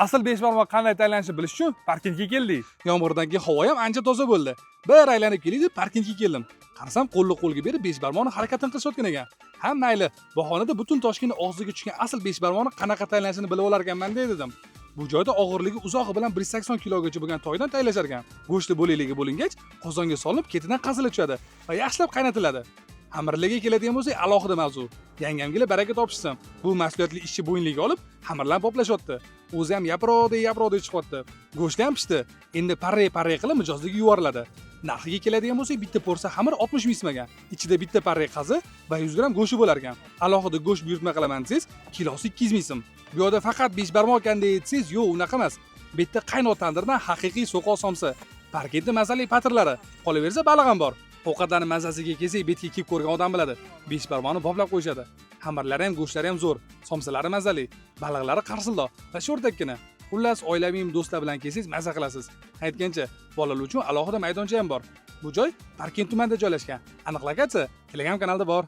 Asl 5 barmoq qanday tayyorlanishini bilish uchun parkingga keldik. Yomg'irdan keyin havo ham ancha toza bo'ldi. Bir aylanib keldik, parkingga keldim. Qarasam, qo'lni qo'lga berib 5 barmoqni harakatini qilishayotgan ekan. Ha, mayli. Bahonada butun Toshkentning og'ziga tushgan asl 5 barmoqni qanaqa tayyorlanishini bilib olar ekanman dedim. Bu joyda og'irligi uzog'i bilan 180 kilogacha bo'lgan toydan tayyorlashar ekan. Go'shti bo'lakligi bo'lingach, qozonga solinib, ketidan qazilib tushadi va yaxshilab qaynatiladi. Xamirlarga keladigan bo'lsak, alohida mavzu. Yangamga baraka topishsam, bu mas'uliyatli ishchi bo'yinligiga olib, xamirlarni poplashyapti. O'zi ham yaproqdek chiqyapti. Go'shti ham pishdi. Endi parray qilib mijozlarga yuboriladi. Narxiga keladigan bo'lsak, bitta porsiya xamir 60 ming so'm ekan. Ichida bitta parray qazi va 100 gram go'shti bo'lar ekan. Alohida go'sht buyurtma qilaman desangiz, kilosi 200 ming so'm. Bu yerda faqat 5 barmoq ekan desangiz, yo'q, unaqa emas. Bitta qaynoq tandirdan haqiqiy so'qol somsa, Parkentning mazali patirlari, qolaversa baliq ham bor. Ovqatlarni mazasiga kelsak, betga kiyib ko'rgan odam biladi. 5 barmoqni boplab qo'yishadi. Xamirlari ham, go'shtlari ham zo'r, somsalari mazali, baliqlari qarsildoq va sho'rtakkina. Xullas, oilaviy do'stlar bilan kelsangiz maza qilasiz. Aytgancha, bolalar uchun alohida maydoncha ham bor. Bu joy Parkent tumanida joylashgan. Aniq lokatsiya Telegram kanalda bor.